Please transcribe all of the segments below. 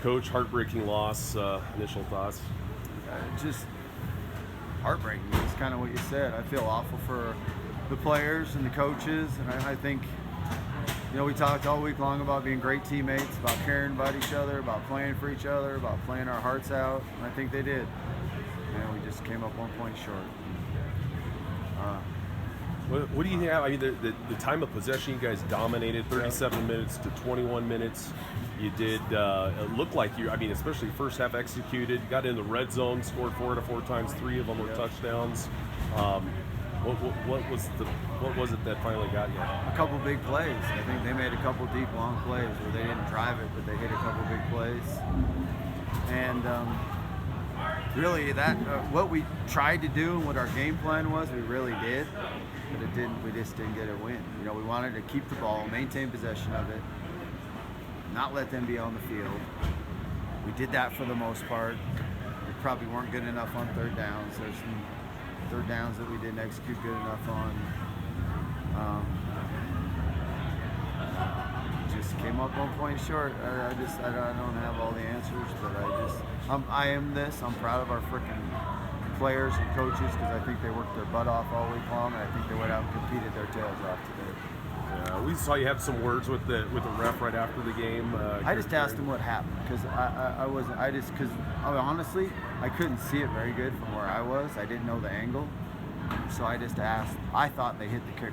Coach, heartbreaking loss. Initial thoughts? Just heartbreaking. It's kind of what you said. I feel awful for the players and the coaches, and I think, we talked all week long about being great teammates, about caring about each other, about playing for each other, about playing our hearts out, and I think they did. And we just came up 1 point short. What do you have? I mean, the time of possession, you guys dominated 37 minutes to 21 minutes. You did, it looked like you, especially first half executed, got in the red zone, scored 4 out of 4 times, 3 of them were touchdowns. What was it that finally got you? A couple big plays. I think they made a couple deep, long plays where they didn't drive it, but they hit a couple big plays. And really, what we tried to do and what our game plan was, we really did, but it didn't. We just didn't get a win. We wanted to keep the ball, maintain possession of it, not let them be on the field. We did that for the most part. We probably weren't good enough on third downs. There's some third downs that we didn't execute good enough on. Just came up 1 point short. I don't have all the answers, but I'm proud of our freaking players and coaches because I think they worked their butt off all week long, and I think they went out and competed their tails off today. We saw you have some words with the ref right after the game. I just asked him what happened because honestly, I couldn't see it very good from where I was. I didn't know the angle, so I just asked. I thought they hit the kicker,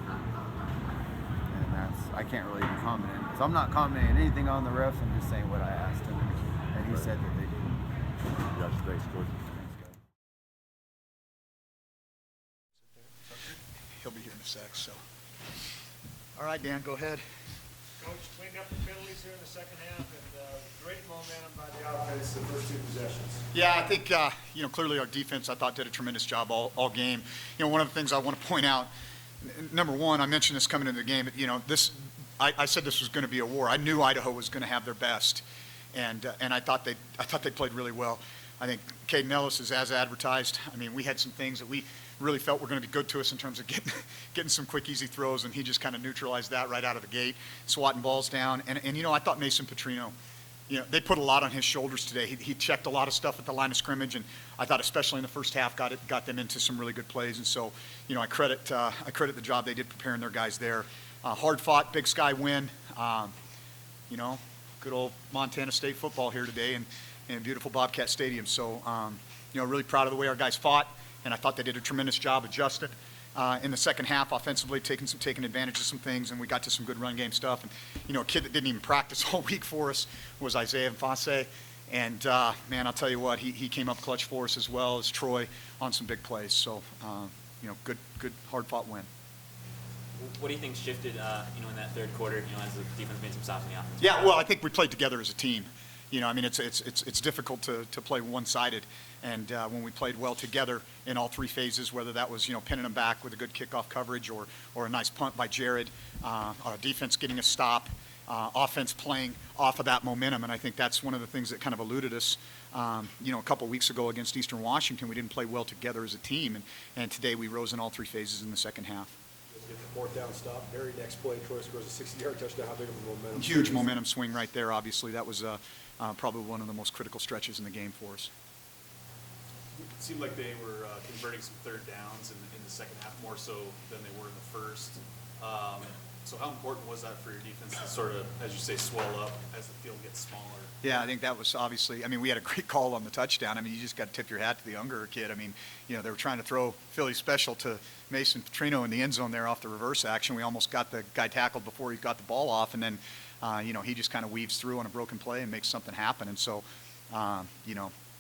and I can't really be commenting. So I'm not commenting anything on the refs. I'm just saying what I asked him, and he said that they did. Gotcha, thanks, Coach. He'll be here in a sec. So, all right, Dan, go ahead. Coach, cleaned up the penalties here in the second half, and great momentum by the offense the first 2 possessions. Yeah, I think clearly our defense I thought did a tremendous job all game. One of the things I want to point out, number one, I mentioned this coming into the game. I said this was going to be a war. I knew Idaho was going to have their best, and I thought they played really well. I think Caden Ellis is as advertised. We had some things that we really felt were going to be good to us in terms of getting some quick, easy throws, and he just kind of neutralized that right out of the gate, swatting balls down. And I thought Mason Petrino, they put a lot on his shoulders today. He checked a lot of stuff at the line of scrimmage, and I thought especially in the first half got them into some really good plays. And so, I credit the job they did preparing their guys there. Hard fought, Big Sky win. Good old Montana State football here today in beautiful Bobcat Stadium. So, really proud of the way our guys fought, and I thought they did a tremendous job adjusting in the second half offensively, taking advantage of some things, and we got to some good run game stuff. And a kid that didn't even practice all week for us was Isaiah Mfase, and man, I'll tell you what, he came up clutch for us as well as Troy on some big plays. So, good hard fought win. What do you think shifted, in that third quarter, as the defense made some stops in the offense? Yeah, well, I think we played together as a team. It's difficult to play one-sided, and when we played well together in all 3 phases, whether that was pinning them back with a good kickoff coverage or a nice punt by Jared, our defense getting a stop, offense playing off of that momentum, and I think that's one of the things that kind of eluded us. A couple weeks ago against Eastern Washington, we didn't play well together as a team, and today we rose in all 3 phases in the second half. Get the 4th down stop. Very next play, Troy scores a 60-yard touchdown. How big of a momentum? Huge momentum swing right there. Obviously, that was probably one of the most critical stretches in the game for us. It seemed like they were converting some third downs in the second half more so than they were in the first. So how important was that for your defense to sort of, as you say, swell up as the field gets smaller? Yeah, I think that was obviously, we had a great call on the touchdown. You just got to tip your hat to the Unger kid. They were trying to throw Philly special to Mason Petrino in the end zone there off the reverse action. We almost got the guy tackled before he got the ball off, and then, he just kind of weaves through on a broken play and makes something happen. And so,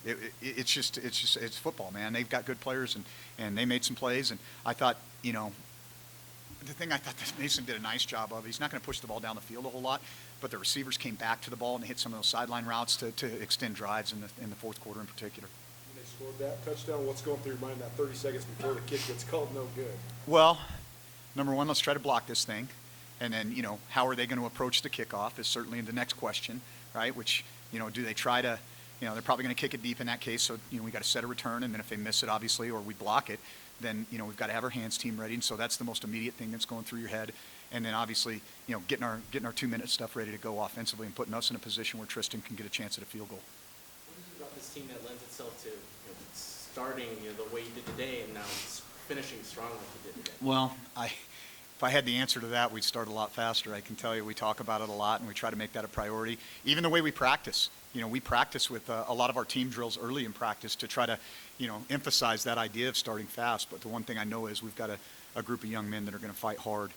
it's football, man. They've got good players, and they made some plays. And I thought, the thing I thought that Mason did a nice job of, he's not going to push the ball down the field a whole lot, but the receivers came back to the ball and hit some of those sideline routes to extend drives in the fourth quarter in particular. When they scored that touchdown, what's going through your mind that 30 seconds before the kick gets called no good? Well, number one, let's try to block this thing. And then, how are they going to approach the kickoff is certainly the next question, right? Which, do they try to, they're probably going to kick it deep in that case. So, we got to set a return. And then if they miss it, obviously, or we block it, then, we've got to have our hands team ready. And so that's the most immediate thing that's going through your head. and then obviously, getting our 2-minute stuff ready to go offensively and putting us in a position where Tristan can get a chance at a field goal. What is it about this team that lends itself to starting the way you did today and now finishing strong like you did today? Well, if I had the answer to that, we'd start a lot faster. I can tell you we talk about it a lot, and we try to make that a priority. Even the way we practice. We practice with a lot of our team drills early in practice to try to, emphasize that idea of starting fast. But the one thing I know is we've got a group of young men that are going to fight hard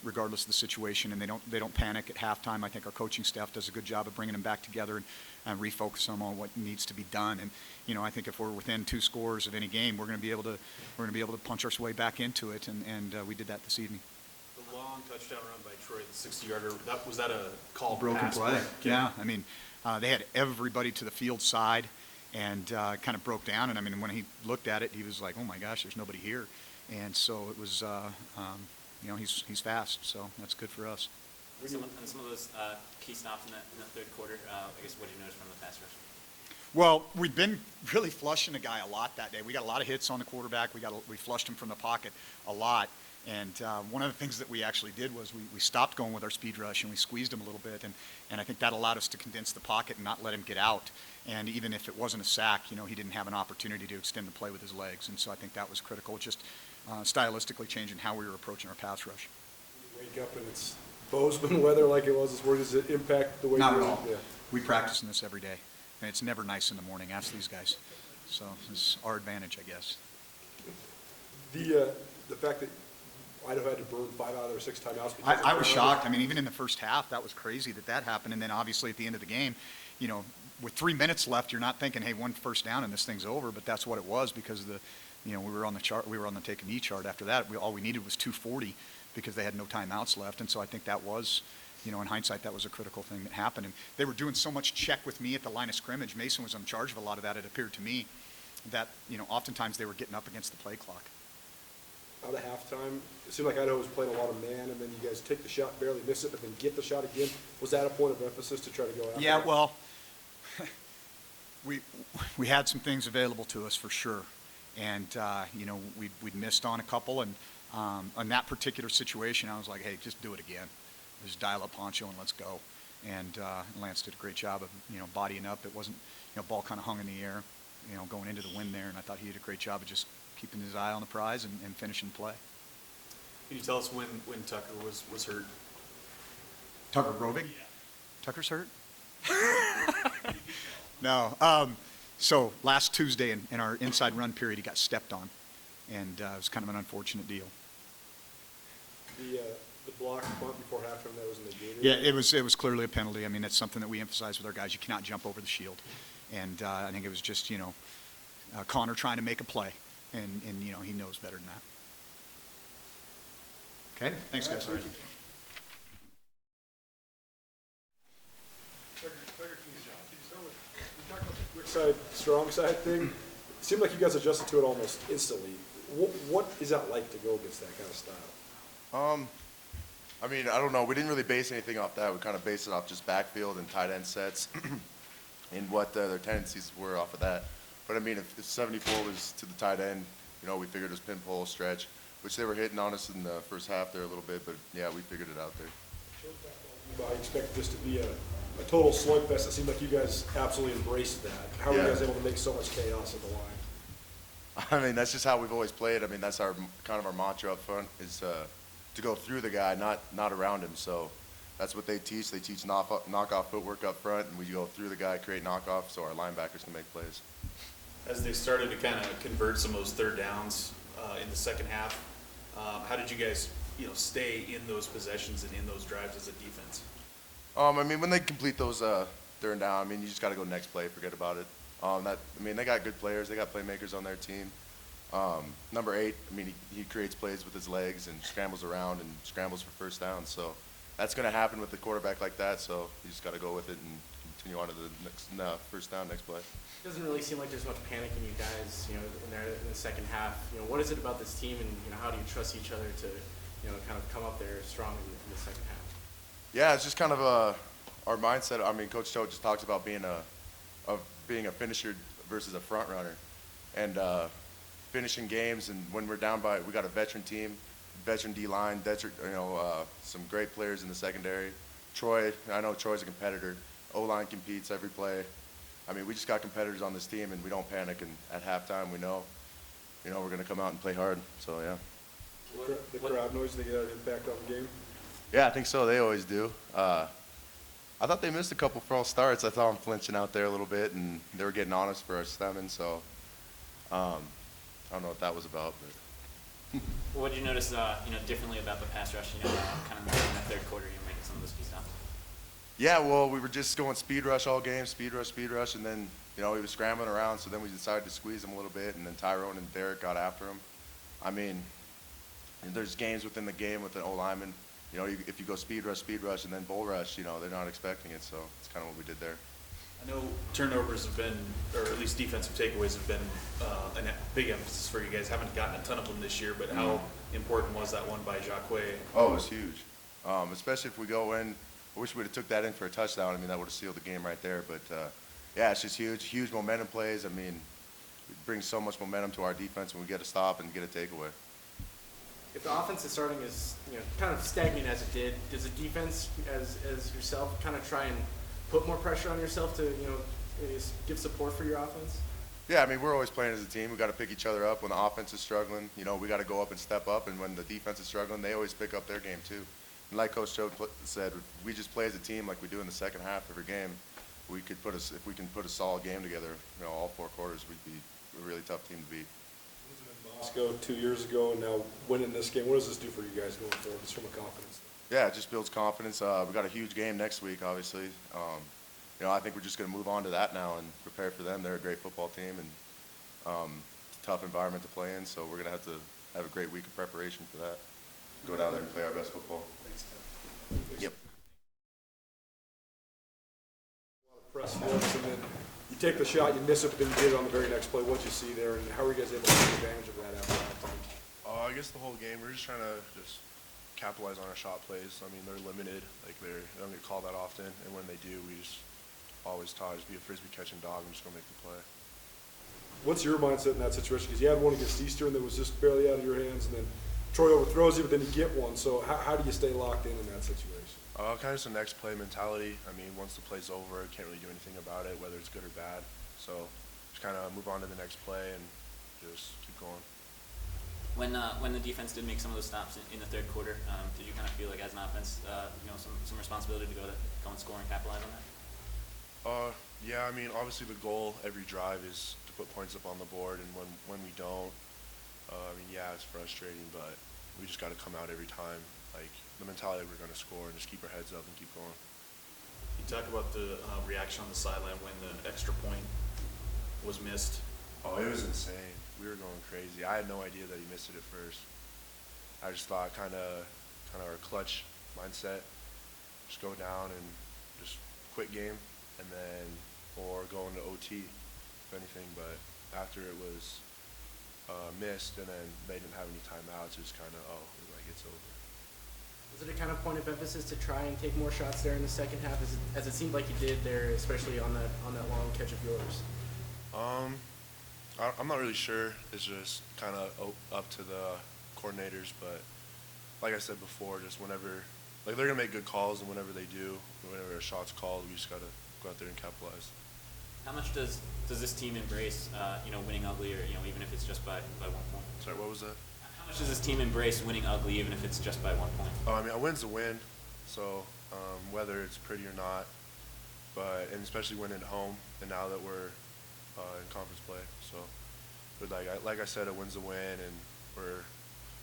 regardless of the situation, and they don't panic at halftime. I think our coaching staff does a good job of bringing them back together and refocus them on what needs to be done. And I think if we're within 2 scores of any game, we're going to be able to punch our way back into it, and we did that this evening. The long touchdown run by Troy, the 60-yarder, was that a call Broken pass play? Yeah, I mean, they had everybody to the field side, and kind of broke down. And I mean, when he looked at it, he was like, "Oh my gosh, there's nobody here." And so it was, he's fast, so that's good for us. Some of those key stops in the third quarter, I guess, what did you notice from the pass rush? Well, we've been really flushing the guy a lot that day. We got a lot of hits on the quarterback. We flushed him from the pocket a lot. And one of the things that we actually did was we stopped going with our speed rush, and we squeezed him a little bit. And I think that allowed us to condense the pocket and not let him get out. And even if it wasn't a sack, he didn't have an opportunity to extend the play with his legs. And so I think that was critical, just stylistically changing how we were approaching our pass rush. When you wake up and it's Bozeman weather like it was, where does it impact the way Not you're at all. Yeah. We practice in this every day. And it's never nice in the morning. Ask these guys. So it's our advantage, I guess. The fact that Idaho had to burn 5 out of their 6 timeouts. I was shocked. I mean, even in the first half, that was crazy that happened. And then obviously at the end of the game, with 3 minutes left, you're not thinking, hey, 1 first down and this thing's over. But that's what it was, because we were on the chart. We were on the take a knee chart after that. All we needed was 2:40 because they had no timeouts left. And so I think that was, in hindsight, that was a critical thing that happened. And they were doing so much check with me at the line of scrimmage. Mason was in charge of a lot of that. It appeared to me that, oftentimes they were getting up against the play clock. Out of halftime, it seemed like Idaho was playing a lot of man, and then you guys take the shot, barely miss it, but then get the shot again. Was that a point of emphasis to try to go after? Yeah, well, we had some things available to us for sure, and we'd missed on a couple, and on that particular situation, I was like, hey, just do it again. Just dial up Poncho and let's go. And Lance did a great job of bodying up. It wasn't, ball kind of hung in the air, going into the wind there, and I thought he did a great job of just keeping his eye on the prize and finishing play. Can you tell us when Tucker was hurt? Tucker Brovig? Yeah. Tucker's hurt? No. So last Tuesday in our inside run period, he got stepped on, and it was kind of an unfortunate deal. The block punt before halftime, that was negated? Yeah, it was clearly a penalty. I mean, that's something that we emphasize with our guys. You cannot jump over the shield. And I think it was just, Connor trying to make a play. And he knows better than that. Okay, thanks, guys. Tucker, we talked about the quick side, strong side thing. It seemed like you guys adjusted to it almost instantly. What is that like to go against that kind of style? I mean, I don't know. We didn't really base anything off that. We kind of based it off just backfield and tight end sets and what their tendencies were off of that. But, I mean, if 74 was to the tight end, we figured it was pinball stretch, which they were hitting on us in the first half there a little bit. But, yeah, we figured it out there. I expected this to be a total slugfest. It seemed like you guys absolutely embraced that. How were you guys able to make so much chaos at the line? I mean, that's just how we've always played. I mean, that's our mantra up front is to go through the guy, not around him. So that's what they teach. They teach knock-off footwork up front, and we go through the guy, create knockoffs so our linebackers can make plays. As they started to kind of convert some of those third downs in the second half, how did you guys, stay in those possessions and in those drives as a defense? I mean, when they complete those third down, I mean, you just got to go next play, forget about it. They got good players. They got playmakers on their team. Number 8, I mean, he creates plays with his legs and scrambles around and scrambles for first down. So that's going to happen with a quarterback like that. So you just got to go with it and continue on to the next first down, next play. It doesn't really seem like there's much panic in you guys, in the second half. What is it about this team, and how do you trust each other to, kind of come up there strong in the second half? Yeah, it's just kind of our mindset. I mean, Coach Choate just talks about being a finisher versus a front runner, and finishing games. And when we're down by, we got a veteran team, veteran D-line, some great players in the secondary. Troy, I know Troy's a competitor. O-line competes every play. I mean, we just got competitors on this team, and we don't panic. And at halftime, we know, we're going to come out and play hard. So yeah. The crowd noise, they get an impact on the game? Yeah, I think so. They always do. I thought they missed a couple false starts. I saw them flinching out there a little bit, and they were getting on us for our stemming. So I don't know what that was about. But What did you notice, differently about the pass rush? Kind of in that third quarter, making some of those key stops. yeah, well, we were just going speed rush all game, speed rush, and then he was scrambling around. So then we decided to squeeze him a little bit, and then Tyrone and Derek got after him. I mean, there's games within the game with an O lineman. If you go speed rush, and then bull rush, they're not expecting it. So it's kind of what we did there. I know turnovers have been, or at least defensive takeaways have been a big emphasis for you guys. Haven't gotten a ton of them this year, but how important was that one by Choate? Oh, it was huge. Especially if we go in. I wish we'd have took that in for a touchdown. I mean, that would have sealed the game right there. But yeah, it's just huge momentum plays. I mean, it brings so much momentum to our defense when we get a stop and get a takeaway. If the offense is starting as kind of stagnant as it did, does the defense, as yourself, kind of try and put more pressure on yourself to give support for your offense? Yeah, I mean, we're always playing as a team. We got to pick each other up when the offense is struggling. We got to go up and step up, and when the defense is struggling, they always pick up their game too. And like Coach Choate said, if we just play as a team like we do in the second half every game, if we can put a solid game together, all 4 quarters, we'd be a really tough team to beat. Moscow 2 years ago, and now winning this game. What does this do for you guys going forward, just from a confidence? Yeah, it just builds confidence. We got a huge game next week, obviously. I think we're just going to move on to that now and prepare for them. They're a great football team and tough environment to play in, so we're going to have a great week of preparation for that. Go down there and play our best football. Yep. Press force, and then you take the shot, you miss it, but then you get it on the very next play. What you see there, and how are you guys able to take advantage of that after halftime? I guess the whole game, we're just trying to capitalize on our shot plays. I mean, they're limited. They don't get called that often, and when they do, we just always just be a frisbee catching dog and just go make the play. What's your mindset in that situation? Because you had one against Eastern that was just barely out of your hands, and then Troy overthrows you, but then you get one. So how do you stay locked in that situation? Kind of just a next play mentality. I mean, once the play's over, can't really do anything about it, whether it's good or bad. So just kind of move on to the next play and just keep going. When the defense did make some of those stops in the third quarter, did you kind of feel like as an offense, some responsibility to go and score and capitalize on that? Yeah, I mean, obviously the goal every drive is to put points up on the board, and when we don't, yeah, it's frustrating, but we just got to come out every time, like the mentality we're going to score, and just keep our heads up and keep going. You talk about the reaction on the sideline when the extra point was missed. Oh, it was insane. We were going crazy. I had no idea that he missed it at first. I just thought kind of our clutch mindset, just go down and just quit game, and then or go into OT, if anything. But after it was missed, and then they didn't have any timeouts, it was kind of it's over. Was it a kind of point of emphasis to try and take more shots there in the second half, as it seemed like you did there, especially on that long catch of yours? I'm not really sure. It's just kind of up to the coordinators, but like I said before, just whenever, they're gonna make good calls, and whenever they do, whenever a shot's called, we just gotta go out there and capitalize. How much does this team embrace, winning ugly, or even if it's just by 1 point? Sorry, what was that? How much does this team embrace winning ugly, even if it's just by 1 point? I mean, a win's a win, so whether it's pretty or not, and especially winning at home, and now that we're in conference play, so but like I said, a win's a win, and we're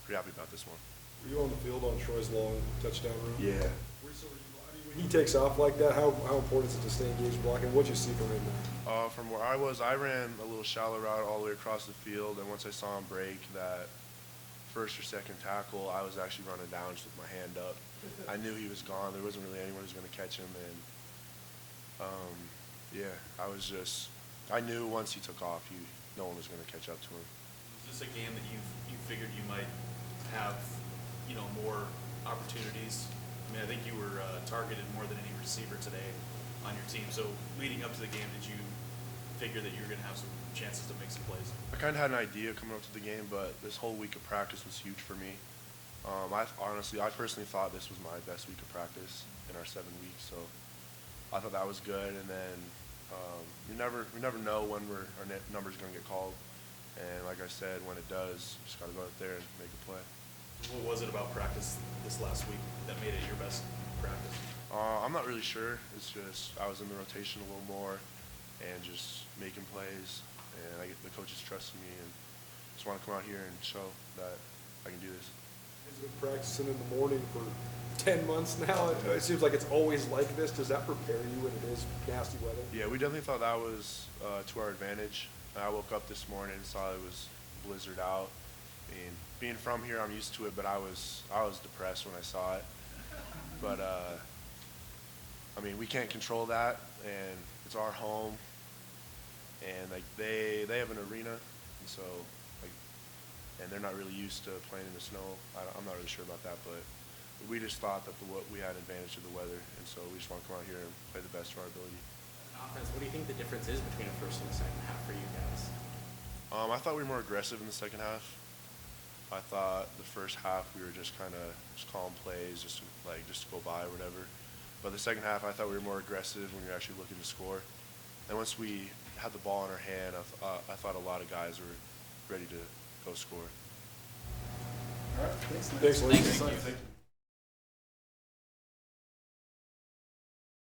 pretty happy about this one. Were you on the field on Troy's long touchdown run? Yeah. When he takes off like that, how important is it to stay engaged blocking? What'd you see from him there? From where I was, I ran a little shallow route all the way across the field, and once I saw him break that first or second tackle, I was actually running down just with my hand up. I knew he was gone. There wasn't really anyone who was going to catch him, and yeah, I knew once he took off, no one was going to catch up to him. Is this a game that you figured you might have, more opportunities? I mean, I think you were targeted more than any receiver today on your team. So leading up to the game, did you figure that you were going to have some chances to make some plays? I kind of had an idea coming up to the game, but this whole week of practice was huge for me. I personally thought this was my best week of practice in our 7 weeks, so I thought that was good. And then we never know when our number's going to get called, and like I said, when it does, you just got to go out there and make a play. What was it about practice this last week that made it your best practice? I'm not really sure. It's just I was in the rotation a little more and just making plays, and the coaches trusted me and just want to come out here and show that I can do this. You've been practicing in the morning for 10 months now. It seems like it's always like this. Does that prepare you when it is nasty weather? Yeah, we definitely thought that was to our advantage. I woke up this morning and saw it was blizzard out. I mean, being from here, I'm used to it, but I was depressed when I saw it. But I mean, we can't control that, and it's our home. And like they have an arena, and so and they're not really used to playing in the snow. I'm not really sure about that, but we just thought that we had advantage of the weather, and so we just want to come out here and play the best of our ability. Offense, what do you think the difference is between the first and the second half for you guys? I thought we were more aggressive in the second half. I thought the first half we were just kind of calling plays, just to go by or whatever. But the second half, I thought we were more aggressive when we were actually looking to score. And once we had the ball in our hand, I thought a lot of guys were ready to go score. Thanks, Lance. Thank you.